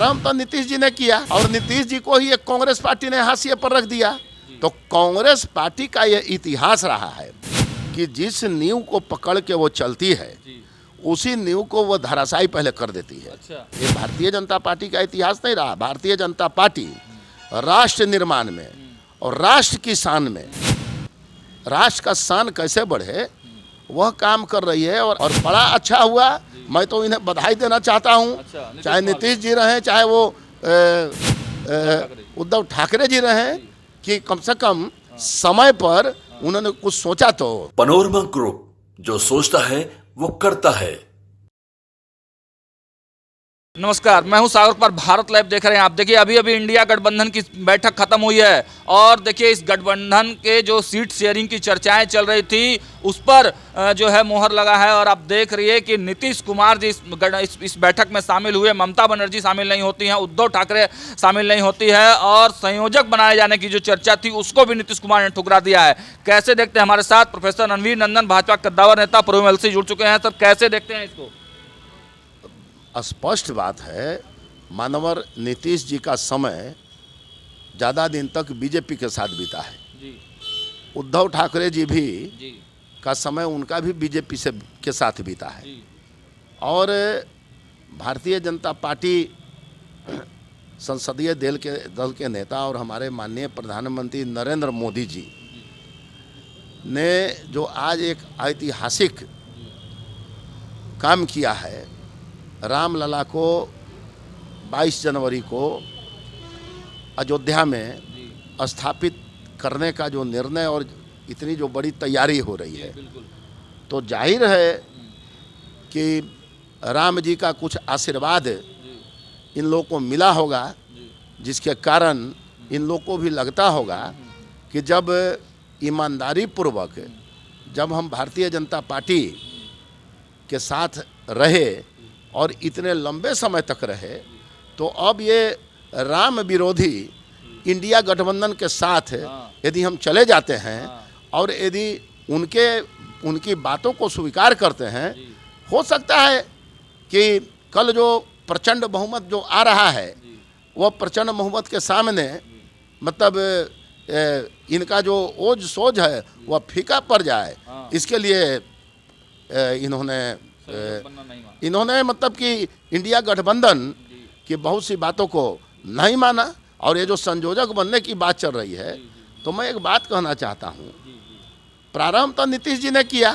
प्रारंभ तो नीतीश जी ने किया और नीतीश जी को ही एक कांग्रेस पार्टी ने हाशिए पर रख दिया। तो कांग्रेस पार्टी का यह इतिहास रहा है कि जिस नींव को पकड़ के वो चलती है उसी नींव को वो धराशायी पहले कर देती है। ये भारतीय जनता पार्टी का इतिहास नहीं रहा। भारतीय जनता पार्टी राष्ट्र निर्माण में और राष्ट्र की शान में, राष्ट्र का शान कैसे बढ़े वह काम कर रही है और बड़ा अच्छा हुआ। मैं तो इन्हें बधाई देना चाहता हूँ, चाहे नीतीश जी रहें चाहे वो उद्धव ठाकरे जी रहें, कि कम से कम समय पर उन्होंने कुछ सोचा। तो पैनोरमा ग्रुप, जो सोचता है वो करता है। नमस्कार, मैं हूं सागर कुमार। भारत लाइव देख रहे हैं आप। देखिए अभी इंडिया गठबंधन की बैठक खत्म हुई है और देखिए इस गठबंधन के जो सीट शेयरिंग की चर्चाएं चल रही थी उस पर जो है मोहर लगा है। और आप देख रही है कि नीतीश कुमार जी इस बैठक में शामिल हुए, ममता बनर्जी शामिल नहीं होती हैं, उद्धव ठाकरे शामिल नहीं होती है और संयोजक बनाए जाने की जो चर्चा थी उसको भी नीतीश कुमार ने ठुकरा दिया है। कैसे देखते हैं? हमारे साथ प्रोफेसर रणवीर नंदन, भाजपा कद्दावर नेता, पूर्व एमएलसी जुड़ चुके हैं। सर कैसे देखते हैं इसको? स्पष्ट बात है, मानवर नीतीश जी का समय ज़्यादा दिन तक बीजेपी के साथ बीता है जी। उद्धव ठाकरे जी भी जी। का समय उनका भी बीजेपी से के साथ बीता है जी। और भारतीय जनता पार्टी संसदीय दल के नेता और हमारे माननीय प्रधानमंत्री नरेंद्र मोदी जी ने जो आज एक ऐतिहासिक काम किया है, रामलला को 22 जनवरी को अयोध्या में स्थापित करने का जो निर्णय और इतनी जो बड़ी तैयारी हो रही है, तो जाहिर है कि राम जी का कुछ आशीर्वाद इन लोगों को मिला होगा, जिसके कारण इन लोगों को भी लगता होगा कि जब ईमानदारी पूर्वक जब हम भारतीय जनता पार्टी के साथ रहे और इतने लंबे समय तक रहे, तो अब ये राम विरोधी इंडिया गठबंधन के साथ यदि हम चले जाते हैं और यदि उनकी बातों को स्वीकार करते हैं, हो सकता है कि कल जो प्रचंड बहुमत जो आ रहा है वह प्रचंड बहुमत के सामने मतलब इनका जो ओज सोज है वह फीका पड़ जाए। इसके लिए इन्होंने मतलब कि इंडिया गठबंधन की बहुत सी बातों को नहीं माना और ये जो संयोजक बनने की बात चल रही है, तो मैं एक बात कहना चाहता हूँ, प्रारंभ तो नीतीश जी ने किया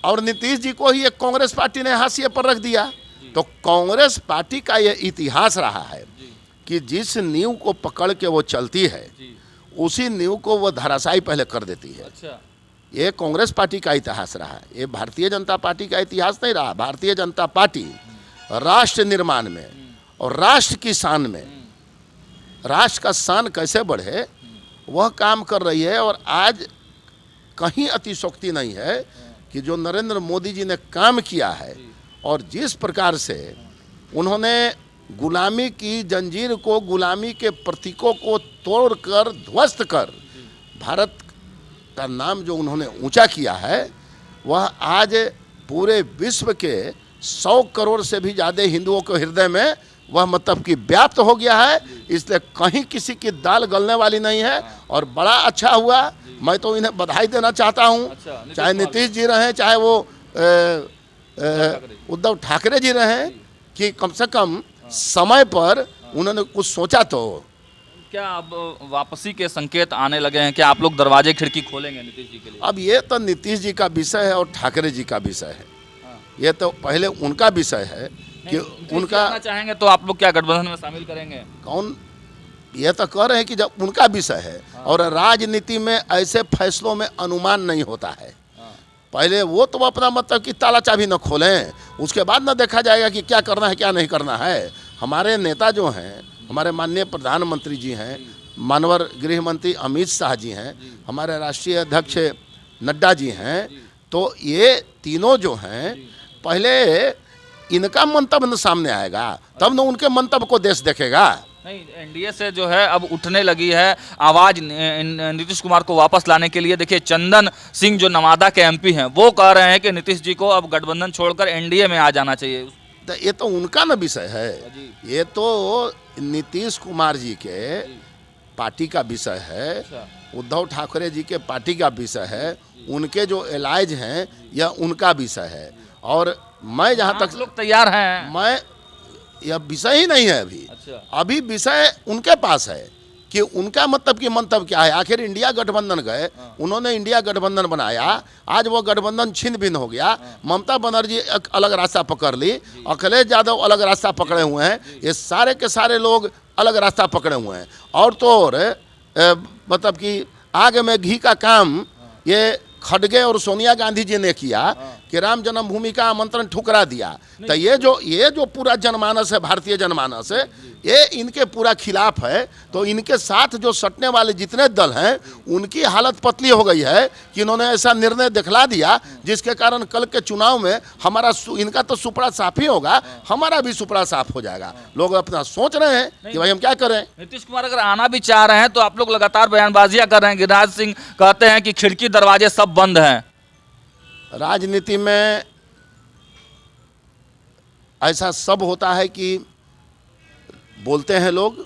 और नीतीश जी को ही एक कांग्रेस पार्टी ने हाशिए पर रख दिया। तो कांग्रेस पार्टी का यह इतिहास रहा है कि जिस नींव को पकड़ के वो चलती है उसी नींव को वो धराशायी पहले कर देती है। ये कांग्रेस पार्टी का इतिहास रहा है। ये भारतीय जनता पार्टी का इतिहास नहीं रहा। भारतीय जनता पार्टी राष्ट्र निर्माण में और राष्ट्र की शान में, राष्ट्र का शान कैसे बढ़े वह काम कर रही है। और आज कहीं अतिशयोक्ति नहीं है कि जो नरेंद्र मोदी जी ने काम किया है और जिस प्रकार से उन्होंने गुलामी की जंजीर को, गुलामी के प्रतीकों को तोड़कर ध्वस्त कर भारत का नाम जो उन्होंने ऊंचा किया है, वह आज पूरे विश्व के 100 करोड़ से भी ज़्यादा हिंदुओं के हृदय में वह मतलब कि व्याप्त हो गया है। इसलिए कहीं किसी की दाल गलने वाली नहीं है और बड़ा अच्छा हुआ। मैं तो इन्हें बधाई देना चाहता हूँ, चाहे नीतीश जी रहें चाहे वो उद्धव ठाकरे जी रहें, कि कम से कम समय पर उन्होंने कुछ सोचा। तो क्या अब वापसी के संकेत आने लगे हैं? क्या आप लोग दरवाजे खिड़की खोलेंगे नीतीश जी के लिए? अब ये तो नीतीश जी का विषय है और ठाकरे जी का विषय है। ये तो पहले उनका विषय है कि उनका चाहेंगे तो आप लोग क्या गठबंधन में शामिल करेंगे? कौन, ये तो कह रहे हैं कि जब उनका विषय है और राजनीति में ऐसे फैसलों में अनुमान नहीं होता है। पहले वो तो अपना मतलब कि ताला चाबी न खोलें, उसके बाद न देखा जाएगा कि क्या करना है क्या नहीं करना है। हमारे नेता जो हैं, हमारे माननीय प्रधानमंत्री जी हैं, मानवर गृह मंत्री अमित शाह जी हैं, हमारे राष्ट्रीय अध्यक्ष नड्डा जी हैं, तो ये तीनों जो हैं पहले इनका मंतव्य न सामने आएगा, तब न उनके मंतव्य को देश देखेगा। नहीं, एनडीए से जो है अब उठने लगी है आवाज नीतीश कुमार को वापस लाने के लिए। देखिए चंदन सिंह जो नवादा के एमपी हैं वो कह रहे हैं कि नीतीश जी को अब गठबंधन छोड़कर एनडीए में आ जाना चाहिए। तो ये तो उनका ना विषय है, ये तो नीतीश कुमार जी के पार्टी का विषय है, उद्धव ठाकरे जी के पार्टी का विषय है, उनके जो एलाइज हैं यह उनका विषय है। और मैं जहाँ तक लोग तैयार हैं, मैं यह विषय ही नहीं है अभी। अभी विषय उनके पास है कि उनका मतलब कि मंतव्य क्या है। आखिर इंडिया गठबंधन गए, उन्होंने इंडिया गठबंधन बनाया, आज वो गठबंधन छिन्न भिन्न हो गया। ममता बनर्जी एक अलग रास्ता पकड़ ली, अखिलेश यादव अलग रास्ता पकड़े हुए हैं, ये सारे के सारे लोग अलग रास्ता पकड़े हुए हैं। और तो और मतलब कि आग में घी का काम ये खड़गे और सोनिया गांधी जी ने किया कि राम जन्मभूमि का आमंत्रण ठुकरा दिया। तो ये जो पूरा जनमानस है, भारतीय जनमानस है, ये इनके पूरा खिलाफ है। तो इनके साथ जो सटने वाले जितने दल हैं उनकी हालत पतली हो गई है कि इन्होंने ऐसा निर्णय दिखला दिया जिसके कारण कल के चुनाव में हमारा इनका तो सुपड़ा साफ ही होगा, हमारा भी सुपड़ा साफ हो जाएगा। लोग अपना सोच रहे हैं कि भाई हम क्या करें। नीतीश कुमार अगर आना भी चाह रहे हैं तो आप लोग लगातार बयानबाजियां कर रहे हैं। गिरिराज सिंह कहते हैं कि खिड़की दरवाजे सब बंद हैं। राजनीति में ऐसा सब होता है कि बोलते हैं लोग,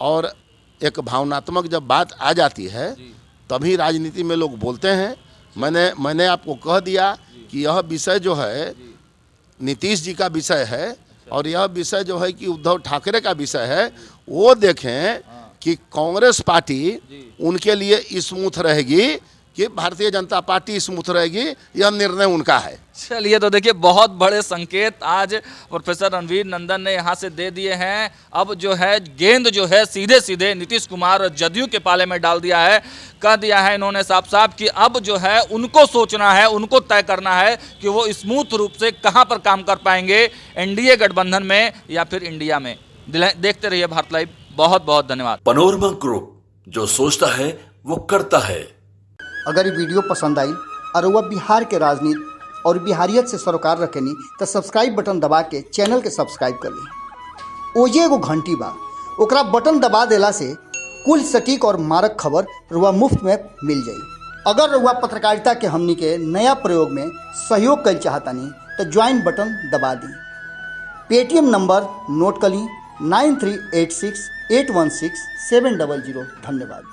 और एक भावनात्मक जब बात आ जाती है तभी राजनीति में लोग बोलते हैं। मैंने आपको कह दिया कि यह विषय जो है नीतीश जी का विषय है, और यह विषय जो है कि उद्धव ठाकरे का विषय है। वो देखें कि कांग्रेस पार्टी उनके लिए स्मूथ रहेगी कि भारतीय जनता पार्टी स्मूथ रहेगी, यह निर्णय उनका है। चलिए, तो देखिए बहुत बड़े संकेत आज प्रोफेसर रणवीर नंदन ने यहाँ से दे दिए हैं। अब जो है गेंद जो है सीधे सीधे नीतीश कुमार और जदयू के पाले में डाल दिया है। कह दिया है इन्होंने साफ साफ कि अब जो है उनको सोचना है, उनको तय करना है कि वो स्मूथ रूप से कहाँ पर काम कर पाएंगे, एनडीए गठबंधन में या फिर इंडिया में। देखते रहिए भारत लाइव। बहुत बहुत धन्यवाद। पनोरमा ग्रुप, जो सोचता है वो करता है। अगर ये वीडियो पसंद आई और वह बिहार के राजनीति और बिहारियत से सरोकार रखेनी तो सब्सक्राइब बटन दबा के चैनल के सब्सक्राइब कर ली। ओजे एगो घंटी बा, ओकरा बटन दबा देला से कुल सटीक और मारक खबर रुआ मुफ्त में मिल जाई। अगर रुआ पत्रकारिता के हमनी के नया प्रयोग में सहयोग कर चाहतानी तो ज्वाइन बटन दबा दी। पेटीएम नंबर नोट कर ली 9386816700। धन्यवाद।